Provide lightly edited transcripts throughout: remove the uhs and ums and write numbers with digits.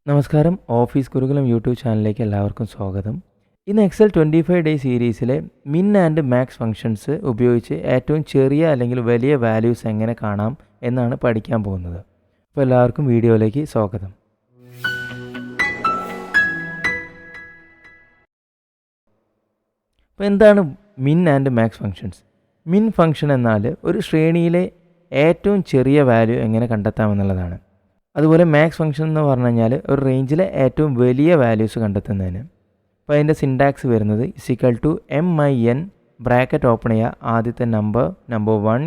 നമസ്കാരം. ഓഫീസ് ഗുരുകുലം യൂട്യൂബ് ചാനലിലേക്ക് എല്ലാവർക്കും സ്വാഗതം. ഇന്ന് എക്സൽ 25 ഡേ സീരീസിലെ മിൻ ആൻഡ് മാക്സ് ഫംഗ്ഷൻസ് ഉപയോഗിച്ച് ഏറ്റവും ചെറിയ അല്ലെങ്കിൽ വലിയ വാല്യൂസ് എങ്ങനെ കാണാം എന്നാണ് പഠിക്കാൻ പോകുന്നത്. അപ്പോൾ എല്ലാവർക്കും വീഡിയോയിലേക്ക് സ്വാഗതം. അപ്പോൾ എന്താണ് മിൻ ആൻഡ് മാക്സ് ഫംഗ്ഷൻസ്? മിൻ ഫംഗ്ഷൻ എന്നാൽ ഒരു ശ്രേണിയിലെ ഏറ്റവും ചെറിയ വാല്യൂ എങ്ങനെ കണ്ടെത്താമെന്നുള്ളതാണ്. അതുപോലെ മാക്സ് ഫംഗ്ഷൻ എന്ന് പറഞ്ഞു കഴിഞ്ഞാൽ ഒരു റേഞ്ചിലെ ഏറ്റവും വലിയ വാല്യൂസ് കണ്ടെത്തുന്നതിന്. അപ്പോൾ അതിൻ്റെ സിൻടാക്സ് വരുന്നത് = MIN ബ്രാക്കറ്റ് ഓപ്പൺ ചെയ്യുക, ആദ്യത്തെ നമ്പർ 1,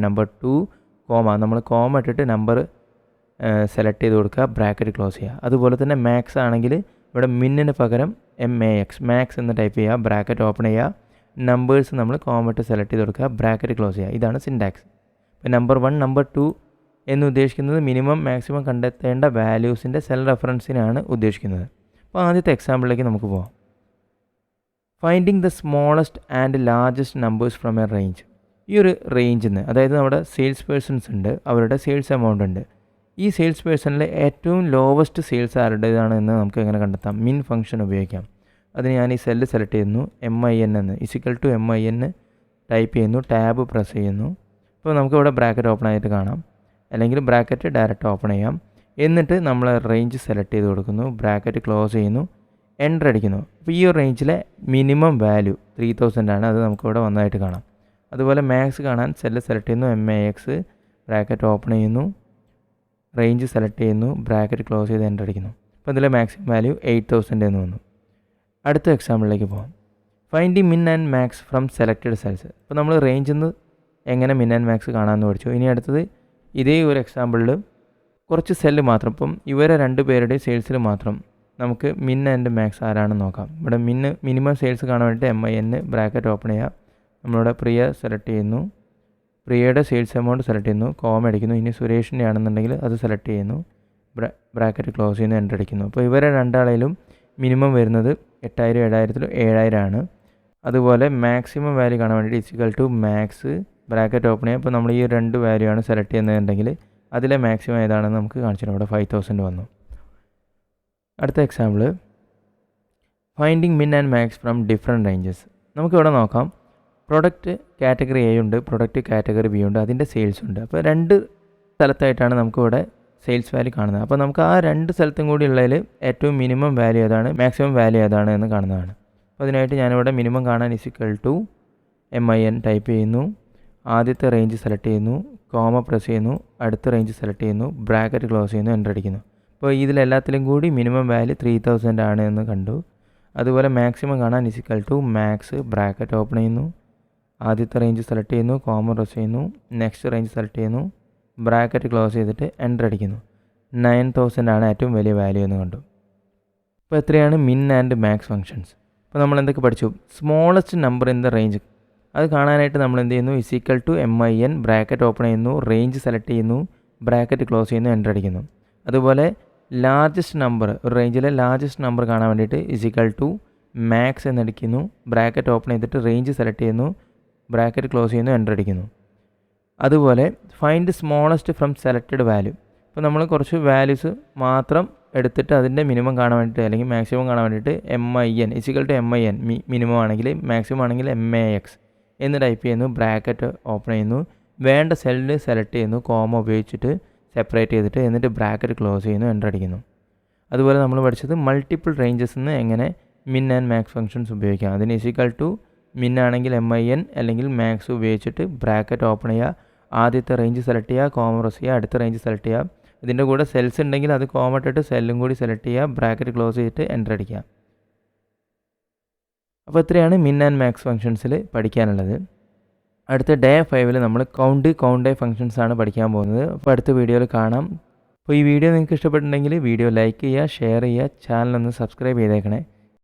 നമ്പർ 2, നമ്മൾ കോമ ഇട്ടിട്ട് നമ്പർ സെലക്ട് ചെയ്ത് കൊടുക്കുക, ബ്രാക്കറ്റ് ക്ലോസ് ചെയ്യുക. അതുപോലെ തന്നെ മാക്സ് ആണെങ്കിൽ ഇവിടെ മിന്നിന് പകരം MAX മാക്സ് എന്ന് ടൈപ്പ് ചെയ്യുക, ബ്രാക്കറ്റ് ഓപ്പൺ ചെയ്യുക, നമ്പേഴ്സ് നമ്മൾ കോമ ഇട്ട് സെലക്ട് ചെയ്ത് കൊടുക്കുക, ബ്രാക്കറ്റ് ക്ലോസ് ചെയ്യുക. ഇതാണ് സിൻടാക്സ്. ഇപ്പോൾ നമ്പർ 1, നമ്പർ 2 എന്ന് ഉദ്ദേശിക്കുന്നത് മിനിമം മാക്സിമം കണ്ടെത്തേണ്ട വാല്യൂസിൻ്റെ സെൽ റെഫറൻസിനാണ് ഉദ്ദേശിക്കുന്നത്. അപ്പോൾ ആദ്യത്തെ എക്സാമ്പിളിലേക്ക് നമുക്ക് പോകാം. Finding the smallest and largest numbers from A range. ഈ ഒരു റേഞ്ചിൽ നിന്ന്, അതായത് നമ്മുടെ സെയിൽസ് പേഴ്സൺസ് ഉണ്ട്, അവരുടെ സെയിൽസ് എമൗണ്ട് ഉണ്ട്. ഈ സെയിൽസ് പേഴ്സണിലെ ഏറ്റവും ലോവസ്റ്റ് സെയിൽസ് ആരുടേതാണ് എന്ന് നമുക്ക് എങ്ങനെ കണ്ടെത്താം? മിൻ ഫംഗ്ഷൻ ഉപയോഗിക്കാം. അതിന് ഞാൻ ഈ സെല്ല് സെലക്ട് ചെയ്യുന്നു, MIN എന്ന് = MIN ടൈപ്പ് ചെയ്യുന്നു, ടാബ് പ്രസ് ചെയ്യുന്നു. അപ്പോൾ നമുക്കിവിടെ ബ്രാക്കറ്റ് ഓപ്പൺ ആയിട്ട് കാണാം, അല്ലെങ്കിൽ ബ്രാക്കറ്റ് ഡയറക്റ്റ് ഓപ്പൺ ചെയ്യാം. എന്നിട്ട് നമ്മൾ റേഞ്ച് സെലക്ട് ചെയ്ത് കൊടുക്കുന്നു, ബ്രാക്കറ്റ് ക്ലോസ് ചെയ്യുന്നു, എൻ്റർ അടിക്കുന്നു. അപ്പോൾ ഈ ഒരു റേഞ്ചിലെ മിനിമം വാല്യൂ 3000 ആണ്, അത് നമുക്കിവിടെ വന്നതായിട്ട് കാണാം. അതുപോലെ മാക്സ് കാണാൻ സെല്ല് സെലക്ട് ചെയ്യുന്നു, MAX ബ്രാക്കറ്റ് ഓപ്പൺ ചെയ്യുന്നു, റേഞ്ച് സെലക്ട് ചെയ്യുന്നു, ബ്രാക്കറ്റ് ക്ലോസ് ചെയ്ത് എൻ്റർ അടിക്കുന്നു. അപ്പോൾ ഇതിലെ മാക്സിമം വാല്യൂ 8000 എന്ന് വന്നു. അടുത്ത എക്സാമ്പിളിലേക്ക് പോകാം. Finding min and max from selected cells. അപ്പോൾ നമ്മൾ റേഞ്ചിൽ നിന്ന് എങ്ങനെ മിൻ ആൻഡ് മാക്സ് കാണാമെന്ന് പഠിച്ചു. ഇനി അടുത്തത് ഇതേ ഒരു എക്സാമ്പിളിൽ കുറച്ച് സെല്ല് മാത്രം, ഇപ്പം ഇവരെ 2 പേരുടെയും സെയിൽസിൽ മാത്രം നമുക്ക് മിൻ ആൻഡ് മാക്സ് ആരാണെന്ന് നോക്കാം. ഇവിടെ മിനിമം സെയിൽസ് കാണാൻ വേണ്ടിയിട്ട് MIN ബ്രാക്കറ്റ് ഓപ്പൺ ചെയ്യുക, നമ്മളിവിടെ പ്രിയ സെലക്ട് ചെയ്യുന്നു, പ്രിയയുടെ സെയിൽസ് എമൗണ്ട് സെലക്ട് ചെയ്യുന്നു, കോമ അടിക്കുന്നു. ഇനി സുരേഷിൻ്റെ ആണെന്നുണ്ടെങ്കിൽ അത് സെലക്ട് ചെയ്യുന്നു, ബ്രാക്കറ്റ് ക്ലോസ് ചെയ്യുന്നു, എൻ്റർ അടിക്കുന്നു. അപ്പോൾ ഇവരെ 2 ആളേലും മിനിമം വരുന്നത് 8000, 7000 7000 ആണ്. അതുപോലെ മാക്സിമം വാല്യൂ കാണാൻ വേണ്ടിയിട്ട് = മാക്സ് ബ്രാക്കറ്റ് ഓപ്പൺ ചെയ്യുക. അപ്പോൾ നമ്മൾ ഈ 2 വാല്യൂ ആണ് സെലക്ട് ചെയ്യുന്നതെന്നുണ്ടെങ്കിൽ അതിലെ മാക്സിമം ഏതാണെന്ന് നമുക്ക് കാണിച്ചു തരാം. ഇവിടെ 5000 വന്നു. അടുത്ത example, finding min and max from different ranges. നമുക്കിവിടെ നോക്കാം, പ്രൊഡക്റ്റ് കാറ്റഗറി A ഉണ്ട്, പ്രൊഡക്റ്റ് കാറ്റഗറി B ഉണ്ട്, അതിൻ്റെ സെയിൽസ് ഉണ്ട്. അപ്പോൾ 2 സ്ഥലത്തായിട്ടാണ് നമുക്കിവിടെ സെയിൽസ് വാല്യൂ കാണുന്നത്. അപ്പോൾ നമുക്ക് ആ 2 സ്ഥലത്തും കൂടി ഉള്ളതിൽ ഏറ്റവും മിനിമം വാല്യൂ ഏതാണ്, മാക്സിമം വാല്യൂ ഏതാണ് എന്ന് കാണുന്നതാണ്. അപ്പോൾ അതിനായിട്ട് ഞാനിവിടെ മിനിമം കാണാൻ = MIN ടൈപ്പ് ചെയ്യുന്നു, ആദ്യത്തെ റേഞ്ച് സെലക്ട് ചെയ്യുന്നു, കോമ പ്രസ് ചെയ്യുന്നു, അടുത്ത റേഞ്ച് സെലക്ട് ചെയ്യുന്നു, ബ്രാക്കറ്റ് ക്ലോസ് ചെയ്യുന്നു, എൻ്റർ അടിക്കുന്നു. അപ്പോൾ ഇതിലെല്ലാത്തിലും കൂടി മിനിമം വാല്യൂ 3000 ആണ് എന്ന് കണ്ടു. അതുപോലെ മാക്സിമം കാണാൻ = മാക്സ് ബ്രാക്കറ്റ് ഓപ്പൺ ചെയ്യുന്നു, ആദ്യത്തെ റേഞ്ച് സെലക്ട് ചെയ്യുന്നു, കോമ പ്രസ് ചെയ്യുന്നു, നെക്സ്റ്റ് റേഞ്ച് സെലക്ട് ചെയ്യുന്നു, ബ്രാക്കറ്റ് ക്ലോസ് ചെയ്തിട്ട് എൻ്റർ അടിക്കുന്നു. 9000 ആണ് ഏറ്റവും വലിയ വാല്യൂ എന്ന് കണ്ടു. അപ്പോൾ എത്രയാണ് മിൻ ആൻഡ് മാക്സ് ഫംഗ്ഷൻസ്? അപ്പോൾ നമ്മൾ എന്തൊക്കെ പഠിച്ചു? Smallest number in the range, അത് കാണാനായിട്ട് നമ്മൾ എന്ത് ചെയ്യുന്നു? = MIN ബ്രാക്കറ്റ് ഓപ്പൺ ചെയ്യുന്നു, റേഞ്ച് സെലക്ട് ചെയ്യുന്നു, ബ്രാക്കറ്റ് ക്ലോസ് ചെയ്യുന്നു, എൻ്റർ അടിക്കുന്നു. അതുപോലെ ലാർജസ്റ്റ് നമ്പർ, ഒരു റേഞ്ചിലെ ലാർജസ്റ്റ് നമ്പർ കാണാൻ വേണ്ടിയിട്ട് = മാക്സ് എന്നടിക്കുന്നു, ബ്രാക്കറ്റ് ഓപ്പൺ ചെയ്തിട്ട് റേഞ്ച് സെലക്ട് ചെയ്യുന്നു, ബ്രാക്കറ്റ് ക്ലോസ് ചെയ്യുന്നു, എൻ്റർ അടിക്കുന്നു. അതുപോലെ find smallest from selected value. ഇപ്പോൾ നമ്മൾ കുറച്ച് വാല്യൂസ് മാത്രം എടുത്തിട്ട് അതിൻ്റെ മിനിമം കാണാൻ വേണ്ടിയിട്ട് അല്ലെങ്കിൽ മാക്സിമം കാണാൻ വേണ്ടിയിട്ട് MIN = MIN മിനിമം ആണെങ്കിൽ, മാക്സിമം ആണെങ്കിൽ MAX എന്ന് ടൈപ്പ് ചെയ്യുന്നു, ബ്രാക്കറ്റ് ഓപ്പൺ ചെയ്യുന്നു, വേണ്ട സെല്ല് സെലക്ട് ചെയ്യുന്നു, കോമ ഉപയോഗിച്ചിട്ട് സെപ്പറേറ്റ് ചെയ്തിട്ട് എന്നിട്ട് ബ്രാക്കറ്റ് ക്ലോസ് ചെയ്യുന്നു, എൻ്റർ അടിക്കുന്നു. അതുപോലെ നമ്മൾ പഠിച്ചത് മൾട്ടിപ്പിൾ റേഞ്ചസ് നിന്ന് എങ്ങനെ മിൻ ആൻഡ് മാക്സ് ഫംഗ്ഷൻസ് ഉപയോഗിക്കാം. അതിന് = മിൻ ആണെങ്കിൽ MIN അല്ലെങ്കിൽ മാക്സ് ഉപയോഗിച്ചിട്ട് ബ്രാക്കറ്റ് ഓപ്പൺ ചെയ്യുക, ആദ്യത്തെ റേഞ്ച് സെലക്ട് ചെയ്യുക, കോമ പ്രസ് ചെയ്യുക, അടുത്ത റേഞ്ച് സെലക്ട് ചെയ്യുക, ഇതിൻ്റെ കൂടെ സെൽസ് ഉണ്ടെങ്കിൽ അത് കോമ ഇട്ടിട്ട് സെല്ലും കൂടി സെലക്ട് ചെയ്യുക, ബ്രാക്കറ്റ് ക്ലോസ് ചെയ്തിട്ട് എൻ്റർ അടിക്കുക. അപ്പോൾ ഇത്രയാണ് മിൻ ആൻഡ് മാക്സ് ഫംഗ്ഷൻസിൽ പഠിക്കാനുള്ളത്. അടുത്ത ഡേ 5 നമ്മൾ കൗണ്ട് ഫംഗ്ഷൻസ് ആണ് പഠിക്കാൻ പോകുന്നത്. അപ്പോൾ അടുത്ത വീഡിയോയിൽ കാണാം. അപ്പോൾ ഈ വീഡിയോ നിങ്ങൾക്ക് ഇഷ്ടപ്പെട്ടിട്ടുണ്ടെങ്കിൽ വീഡിയോ ലൈക്ക് ചെയ്യുക, ഷെയർ ചെയ്യുക, ചാനലൊന്ന് സബ്സ്ക്രൈബ് ചെയ്തേക്കണേ.